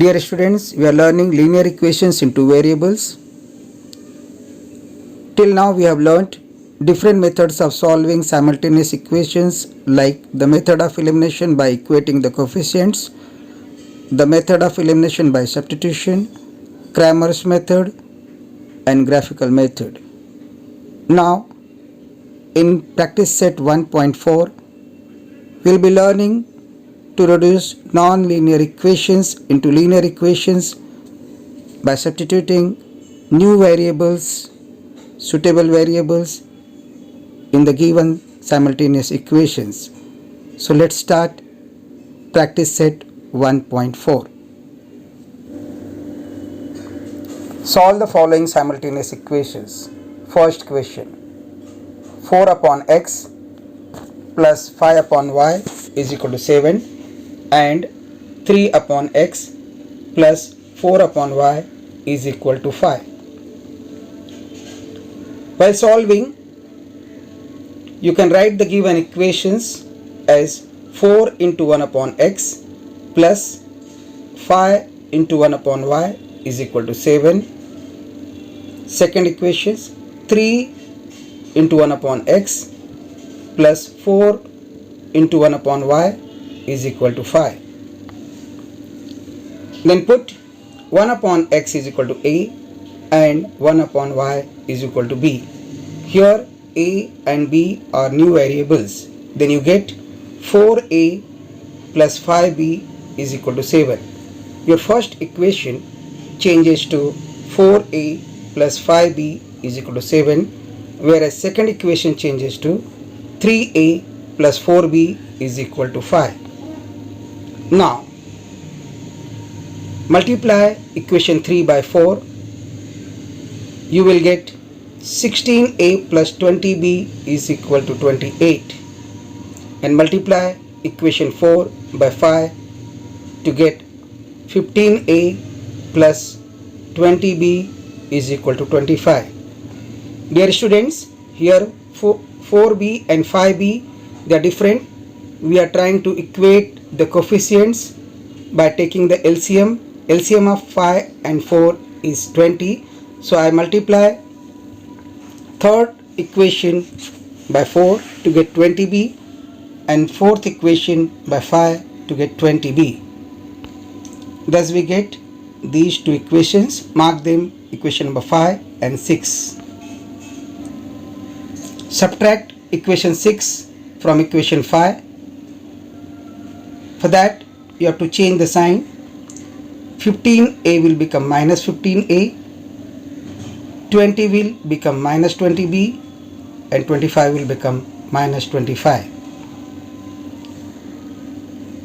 Dear students, we are learning linear equations into variables. Till now we have learnt different methods of solving simultaneous equations, like the method of elimination by equating the coefficients, the method of elimination by substitution, Cramer's method and graphical method. Now in practice set 1.4 we will be learning to reduce non-linear equations into linear equations by substituting new variables, suitable variables in the given simultaneous equations. So let's start practice set 1.4. Solve the following simultaneous equations. First question: 4 upon x plus 5 upon y is equal to 7 and 3 upon x plus 4 upon y is equal to 5. While solving, you can write the given equations as 4 into 1 upon x plus 5 into 1 upon y is equal to 7. Second equation, 3 into 1 upon x plus 4 into 1 upon y is equal to 5. Then put 1 upon x is equal to a and 1 upon y is equal to b. Here a and b are new variables. Then you get 4a plus 5b is equal to 7. Your first equation changes to 4a plus 5b is equal to 7, whereas second equation changes to 3a plus 4b is equal to 5. Now multiply equation 3 by 4. You will get 16a plus 20b is equal to 28, and multiply equation 4 by 5 to get 15a plus 20b is equal to 25. Dear students, here 4b and 5b, they are different. We are trying to equate the coefficients by taking the LCM. LCM of 5 and 4 is 20. So I multiply third equation by 4 to get 20b and fourth equation by 5 to get 20b. Thus we get these two equations. Mark them equation number 5 and 6. Subtract equation 6 from equation 5. For that you have to change the sign. 15a will become minus 15a, 20 will become minus 20b, and 25 will become minus 25.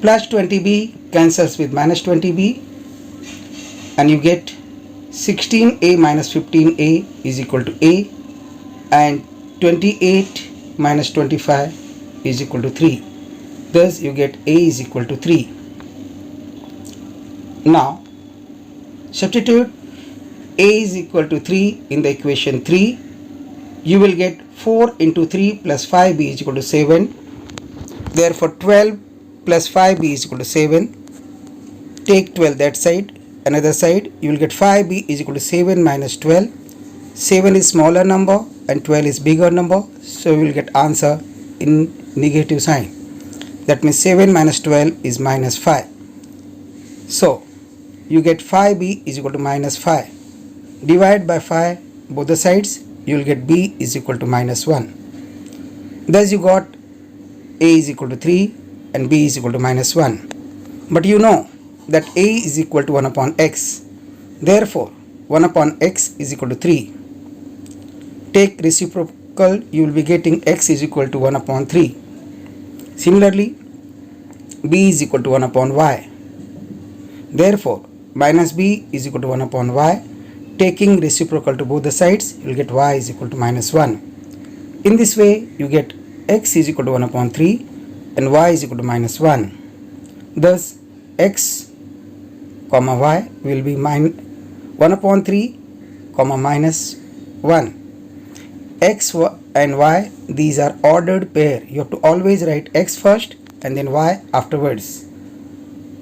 Plus 20b cancels with minus 20b, and you get 16a minus 15a is equal to a, and 28 minus 25 is equal to 3. Thus you get a is equal to 3. Now substitute a is equal to 3 in the equation 3. You will get 4 into 3 plus 5b is equal to 7. Therefore 12 plus 5b is equal to 7. Take 12 that side. Another side you will get 5b is equal to 7 minus 12. 7 is smaller number and 12 is bigger number, so we will get answer in negative sign. That means 7 minus 12 is minus 5. So you get 5b is equal to minus 5. Divide by 5 both the sides, you will get b is equal to minus 1. Thus you got a is equal to 3 and b is equal to minus 1. But you know that a is equal to 1 upon x. Therefore 1 upon x is equal to 3. Take reciprocal, you will be getting x is equal to 1 upon 3. Similarly b is equal to 1 upon y. Therefore minus b is equal to 1 upon y. Taking reciprocal to both the sides, you will get y is equal to minus 1. In this way you get x is equal to 1 upon 3 and y is equal to minus 1. Thus x comma y will be 1 upon 3 comma minus 1. X and y, these are ordered pair. You have to always write x first and then y afterwards.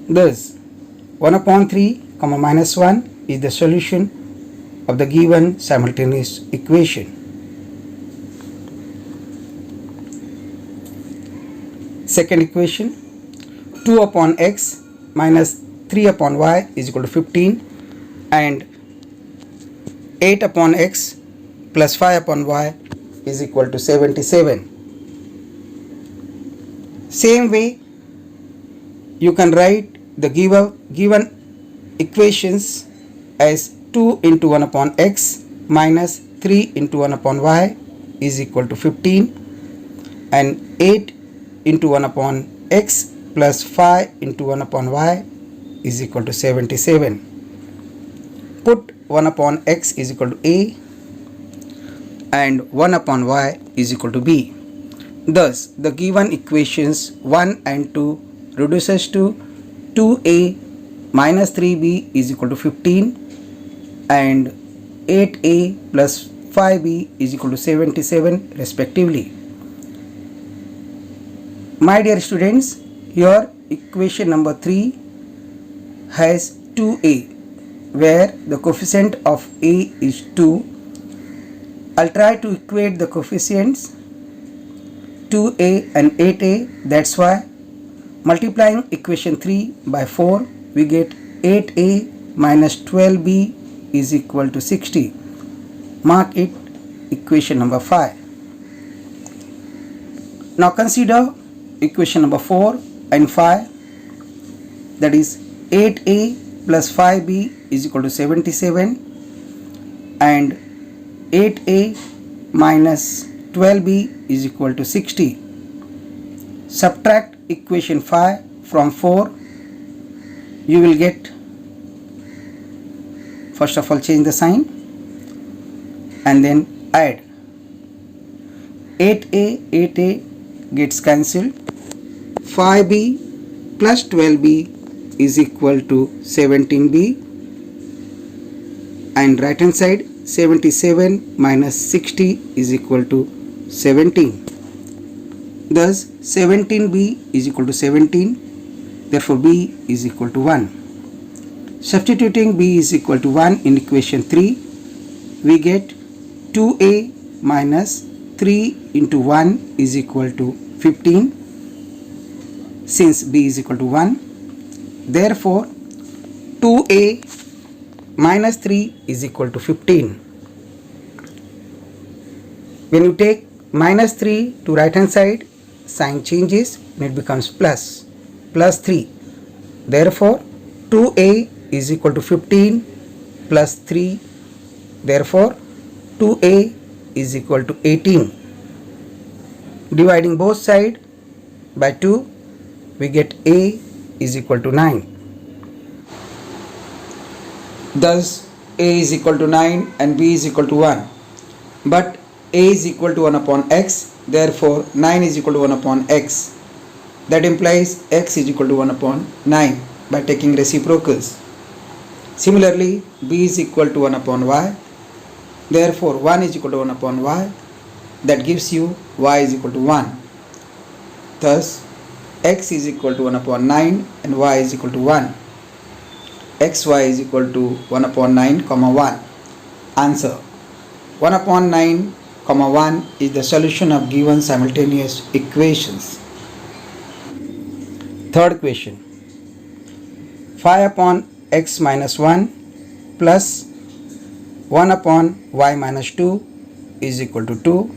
Thus 1 upon 3 comma minus 1 is the solution of the given simultaneous equation. Second equation, 2 upon x minus 3 upon y is equal to 15 and 8 upon x plus 5 upon y is equal to 77. Same way you can write the given equations as 2 into 1 upon x minus 3 into 1 upon y is equal to 15 and 8 into 1 upon x plus 5 into 1 upon y is equal to 77. Put 1 upon x is equal to a and 1 upon y is equal to b. Thus, the given equations 1 and 2 reduces to 2a minus 3b is equal to 15 and 8a plus 5b is equal to 77 respectively. My dear students, here equation number 3 has 2a where the coefficient of a is 2. I'll try to equate the coefficients 2a and 8a. That's why multiplying equation 3 by 4 we get 8a minus 12b is equal to 60. Mark it equation number 5. Now consider equation number 4 and 5, that is 8a plus 5b is equal to 77 and 8a minus 12b is equal to 60. Subtract equation 5 from 4, you will get, first of all change the sign and then add 8a gets cancelled, 5b plus 12b is equal to 17b and right hand side 77 minus 60 is equal to 17. Thus 17b is equal to 17, therefore b is equal to 1. Substituting b is equal to 1 in equation 3, we get 2a minus 3 into 1 is equal to 15 since b is equal to 1. Therefore 2a minus 3 is equal to 15. When you take minus 3 to right hand side, sign changes and it becomes plus 3. Therefore 2a is equal to 15 plus 3. Therefore 2a is equal to 18. Dividing both sides by 2, we get a is equal to 9. Thus a is equal to 9 and b is equal to 1. But a is equal to 1 upon x, therefore 9 is equal to 1 upon x. That implies x is equal to 1 upon 9 by taking reciprocals. Similarly, b is equal to 1 upon y, therefore 1 is equal to 1 upon y. That gives you y is equal to 1. Thus x is equal to 1 upon 9 and y is equal to 1. xy is equal to 1 upon 9 comma 1. Answer: 1 upon 9 comma 1 is the solution of given simultaneous equations. Third question, 5 upon x minus 1 plus 1 upon y minus 2 is equal to 2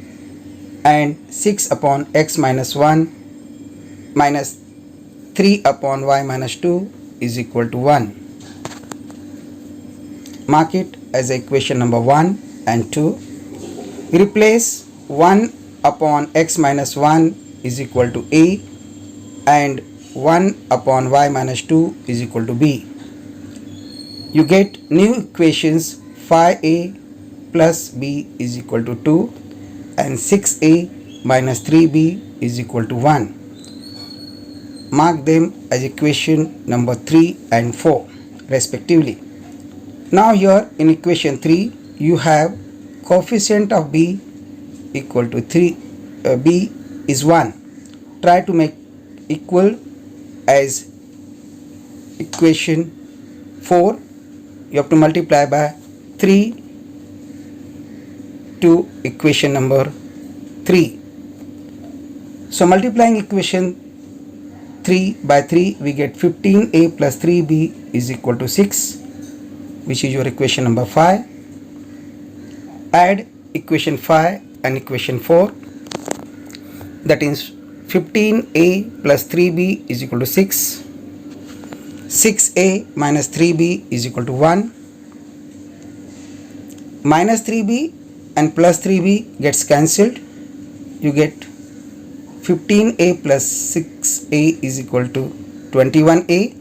and 6 upon x minus 1 minus 3 upon y minus 2 is equal to 1. Mark it as equation number 1 and 2. Replace 1 upon x minus 1 is equal to a and 1 upon y minus 2 is equal to b. You get new equations 5a plus b is equal to 2 and 6a minus 3b is equal to 1. Mark them as equation number 3 and 4 respectively. Now here in equation 3 you have coefficient of b equal to 3, b is 1. Try to make equal as equation 4, you have to multiply by 3 to equation number 3. So multiplying equation 3 by 3, we get 15a plus 3b is equal to 6, which is your equation number 5. Add equation 5 and equation 4, that is 15a plus 3b is equal to 6. 6a minus 3b is equal to 1. Minus 3b and plus 3b gets cancelled. You get 15a plus 6a is equal to 21a,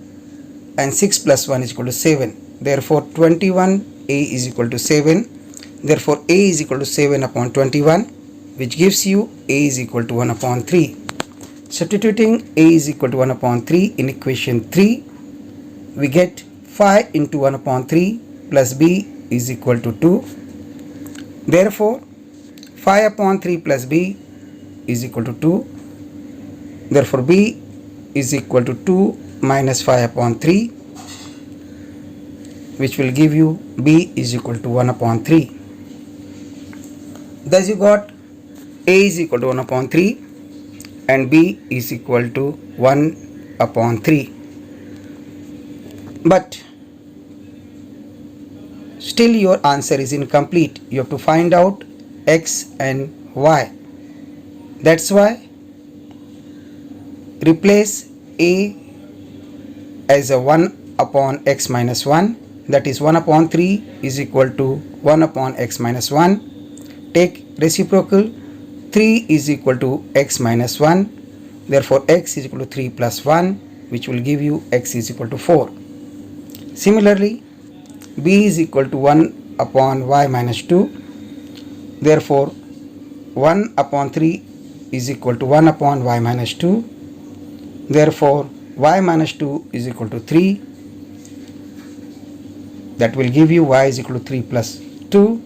and 6 plus 1 is equal to 7. Therefore 21a is equal to 7. Therefore a is equal to 7 upon 21, which gives you a is equal to 1 upon 3. Substituting a is equal to 1 upon 3 in equation 3, we get 5 into 1 upon 3 plus b is equal to 2. Therefore 5 upon 3 plus b is equal to 2. Therefore b is equal to 2 minus 5 upon 3, which will give you b is equal to 1 upon 3. Thus you got a is equal to 1 upon 3 and b is equal to 1 upon 3. But still your answer is incomplete. You have to find out x and y. That's why replace a as a 1 upon x minus 1, that is 1 upon 3 is equal to 1 upon x minus 1. Take reciprocal, 3 is equal to x minus 1. Therefore x is equal to 3 plus 1, which will give you x is equal to 4. Similarly, b is equal to 1 upon y minus 2. Therefore 1 upon 3 is equal to 1 upon y minus 2. Therefore y minus 2 is equal to 3. That will give you y is equal to 3 plus 2.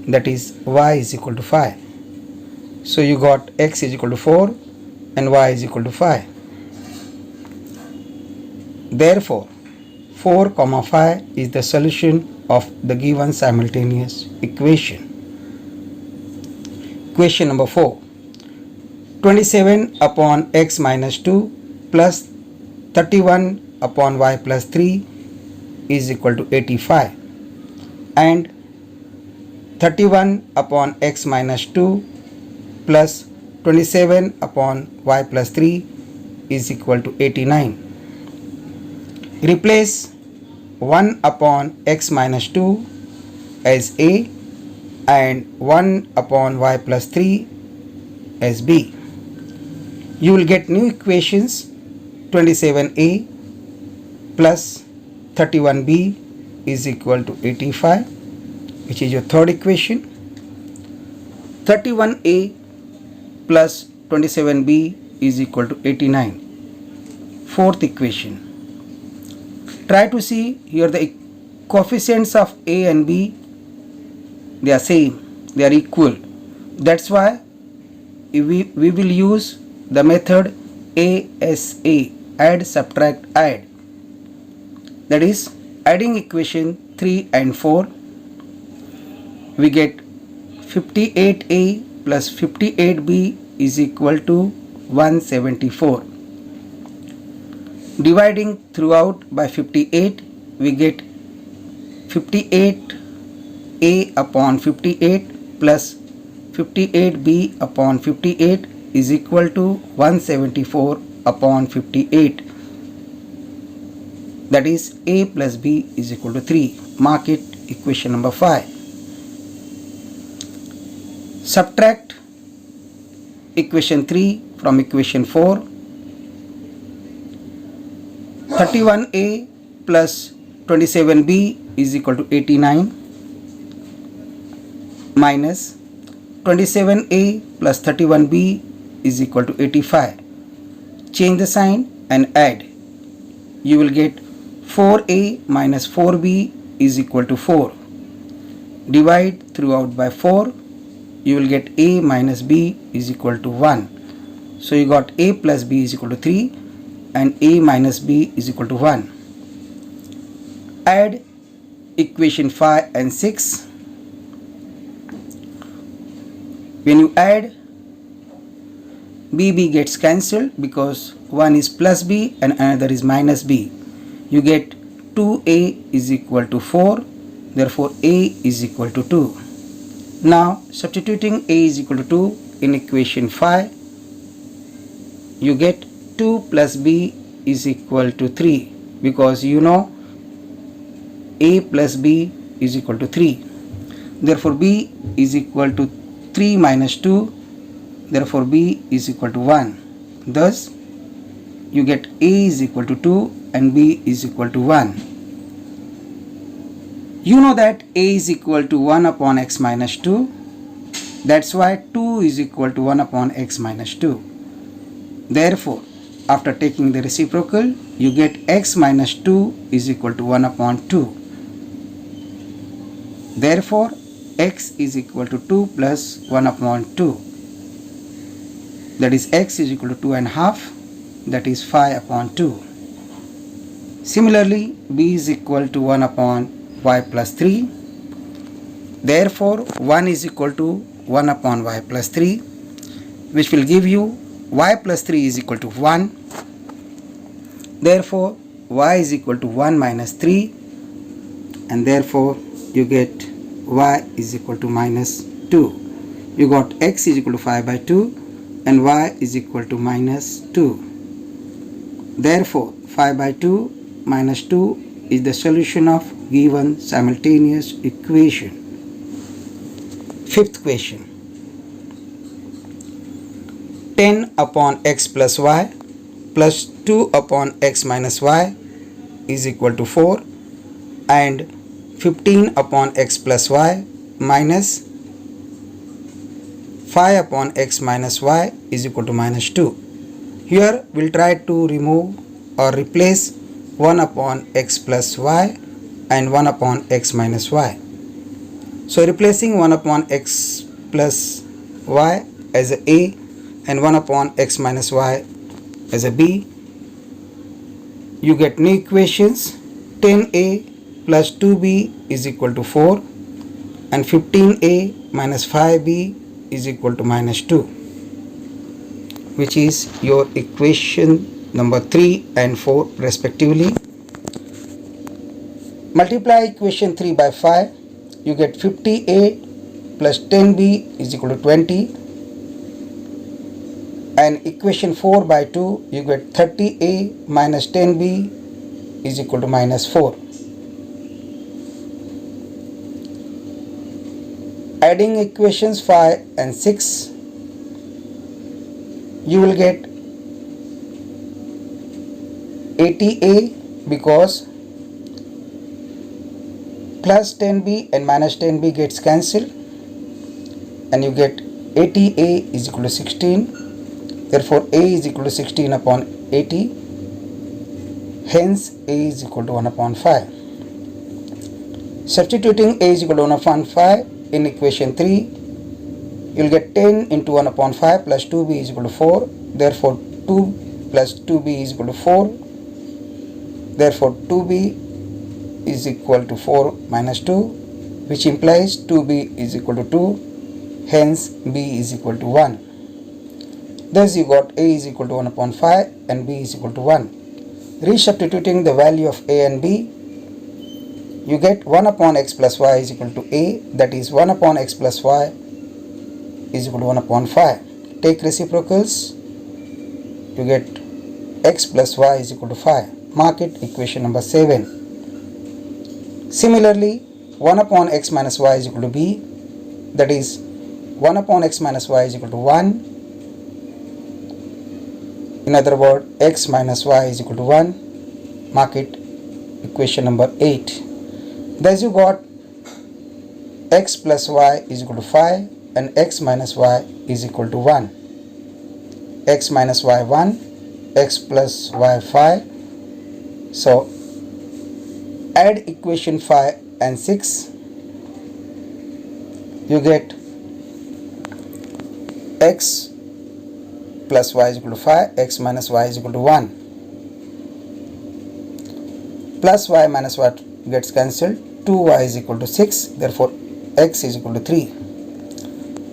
That is y is equal to 5. So you got x is equal to 4 and y is equal to 5. Therefore 4, 5 is the solution of the given simultaneous equation. Equation number 4. 27 upon x minus 2 plus 31 upon y plus 3 is equal to 85, and 31 upon x minus 2 plus 27 upon y plus 3 is equal to 89. Replace 1 upon x minus 2 as a and 1 upon y plus 3 as b. You will get new equations. 27a plus 31b is equal to 85, which is your third equation. 31a plus 27b is equal to 89, fourth equation. Try to see here the coefficients of a and b, they are same, they are equal. That's why we will use the method ASA, add, subtract, add. That is, adding equation 3 and 4, we get 58a plus 58b is equal to 174. Dividing throughout by 58, we get 58a upon 58 plus 58b upon 58 is equal to 174 upon 58. That is, a plus b is equal to 3. Mark it equation number 5. Subtract equation 3 from equation 4. 31a plus 27b is equal to 89 minus 27a plus 31b is equal to 85. Change the sign and add. You will get 4a minus 4b is equal to 4. Divide throughout by 4. You will get a minus b is equal to 1. So you got a plus b is equal to 3 and a minus b is equal to 1. Add equation 5 and 6. When you add, b gets cancelled because one is plus b and another is minus b. You get 2a is equal to 4, therefore a is equal to 2. Now substituting a is equal to 2 in equation 5, you get 2 plus b is equal to 3, because you know a plus b is equal to 3. Therefore b is equal to 3 minus 2, therefore b is equal to 1. Thus you get a is equal to 2 and b is equal to 1. You know that a is equal to 1 upon x minus 2. That's why 2 is equal to 1 upon x minus 2. Therefore, after taking the reciprocal, you get x minus 2 is equal to 1 upon 2. Therefore, x is equal to 2 plus 1 upon 2. That is x is equal to 2 and a half. That is 5 upon 2. Similarly, b is equal to 1 upon y plus 3. Therefore, 1 is equal to 1 upon y plus 3, which will give you y plus 3 is equal to 1. Therefore, y is equal to 1 minus 3, and therefore you get y is equal to minus 2. You got x is equal to 5 by 2 and y is equal to minus 2. Therefore, 5 by 2 minus 2 is the solution of given simultaneous equation. Fifth question. 10 upon x plus y plus 2 upon x minus y is equal to 4, and 15 upon x plus y minus 5 upon x minus y is equal to minus 2. Here we'll try to remove or replace 1 upon x plus y and 1 upon x minus y. So replacing 1 upon x plus y as a and 1 upon x minus y as a b, you get new equations. 10a plus 2b is equal to 4 and 15a minus 5b is equal to minus 2, which is your equation number 3 and 4 respectively. Multiply equation 3 by 5, you get 50a plus 10b is equal to 20, and equation 4 by 2, you get 30a minus 10b is equal to minus 4. Adding equations 5 and 6, you will get 80a because plus 10b and minus 10b gets cancelled, and you get 80a is equal to 16. Therefore, a is equal to 16 upon 80. Hence, a is equal to 1 upon 5. Substituting a is equal to 1 upon 5 in equation 3, you will get 10 into 1 upon 5 plus 2b is equal to 4. Therefore, 2 plus 2b is equal to 4. Therefore, 2b is equal to 4 minus 2, which implies 2b is equal to 2. Hence, b is equal to 1. Thus, you got a is equal to 1 upon 5 and b is equal to 1. Resubstituting the value of a and b, you get 1 upon x plus y is equal to a, that is 1 upon x plus y is equal to 1 upon 5. Take reciprocals, you get x plus y is equal to 5. Mark it equation number 7. Similarly, 1 upon x minus y is equal to b, that is 1 upon x minus y is equal to 1. In other words, x minus y is equal to 1. Mark it equation number 8. Thus you got x plus y is equal to 5 and x minus y is equal to 1. X minus y 1, x plus y 5. So add equation 5 and 6. You get x plus y is equal to 5, x minus y is equal to 1. Plus y minus y gets cancelled. 2y is equal to 6. Therefore, x is equal to 3.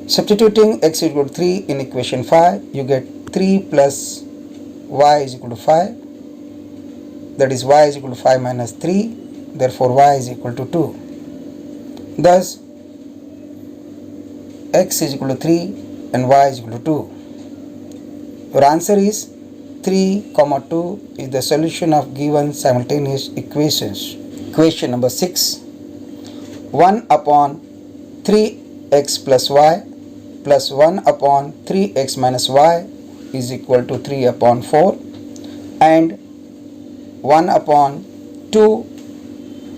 Substituting x is equal to 3 in equation 5, you get 3 plus y is equal to 5. That is y is equal to 5 minus 3. Therefore, y is equal to 2. Thus, x is equal to 3 and y is equal to 2. Your answer is 3, 2 is the solution of given simultaneous equations. Equation number 6. 1 upon 3x plus y plus 1 upon 3x minus y is equal to 3 upon 4, and 1 upon 2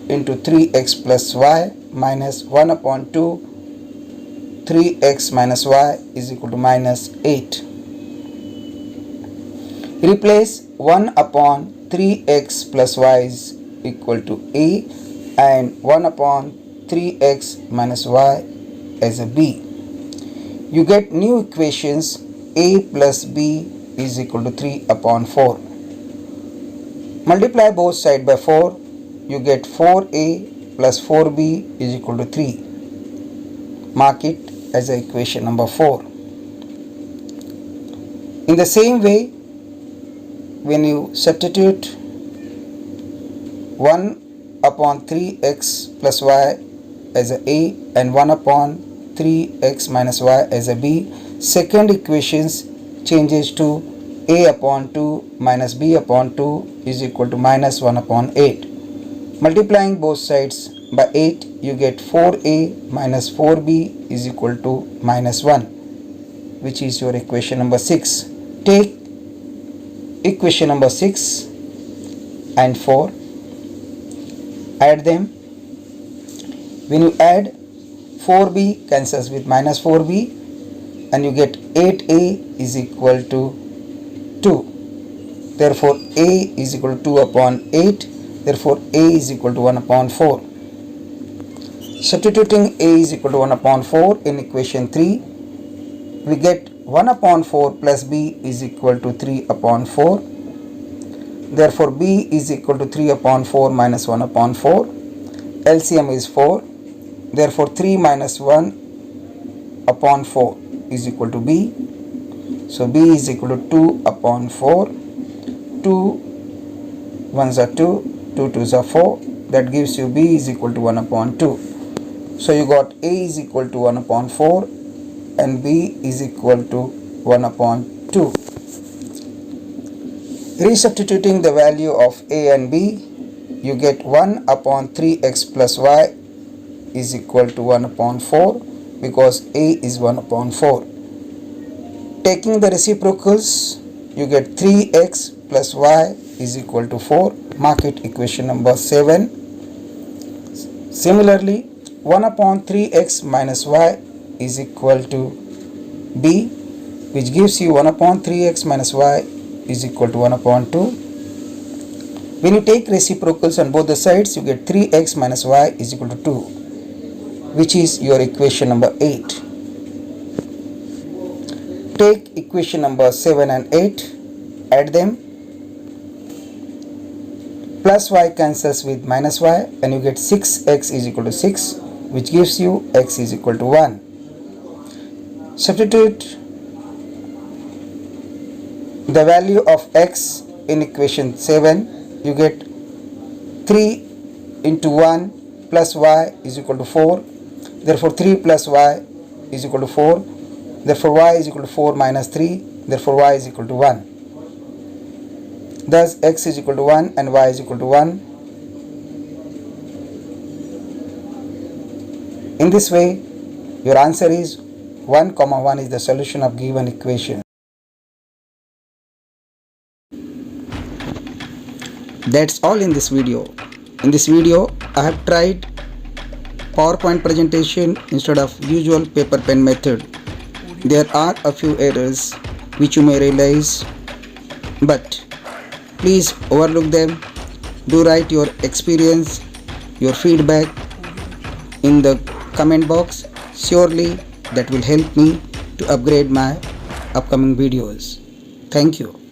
into 3x plus y minus 1 upon 2 3x minus y is equal to minus 8. Replace 1 upon 3x plus y is equal to a and 1 upon 3x minus y as a b. You get new equations. A plus b is equal to 3 upon 4. Multiply both sides by 4. You get 4a plus 4b is equal to 3. Mark it as a equation number 4. In the same way, when you substitute 1 upon 3x plus y as a and 1 upon 3x minus y as a b, second equations changes to a upon 2 minus b upon 2 is equal to minus 1 upon 8. Multiplying both sides by 8, you get 4a minus 4b is equal to minus 1, which is your equation number 6. Take equation number 6 and 4, add them. When you add, 4b cancels with minus 4b and you get 8a is equal to 2. Therefore, a is equal to 2 upon 8. Therefore, a is equal to 1 upon 4. Substituting a is equal to 1 upon 4 in equation 3, we get 1 upon 4 plus b is equal to 3 upon 4. Therefore, b is equal to 3 upon 4 minus 1 upon 4. LCM is 4. Therefore, 3 minus 1 upon 4 is equal to b. So, b is equal to 2 upon 4. 2 1s are 2, 2 2s are 4. That gives you b is equal to 1 upon 2. So, you got a is equal to 1 upon 4 and b is equal to 1 upon 2. Resubstituting the value of a and b, you get 1 upon 3x plus y is equal to 1 upon 4 because a is 1 upon 4. Taking the reciprocals, you get 3x plus y is equal to 4. Mark it equation number 7. Similarly, 1 upon 3x minus y is equal to b, which gives you 1 upon 3x minus y is equal to 1 upon 2. When you take reciprocals on both the sides, you get 3x minus y is equal to 2, which is your equation number 8. Take equation number 7 and 8, add them. Plus y cancels with minus y and you get 6x is equal to 6, which gives you x is equal to 1. Substitute the value of x in equation 7, you get 3 into 1 plus y is equal to 4. Therefore, 3 plus y is equal to 4. Therefore, y is equal to 4 minus 3. Therefore, y is equal to 1. Thus, x is equal to 1 and y is equal to 1. In this way, your answer is 1, 1 is the solution of given equation. That's all in this video. In this video, I have tried PowerPoint presentation instead of usual paper pen method. There are a few errors which you may realize, but please overlook them. Do write your experience, your feedback in the comment box. Surely that will help me to upgrade my upcoming videos. Thank you.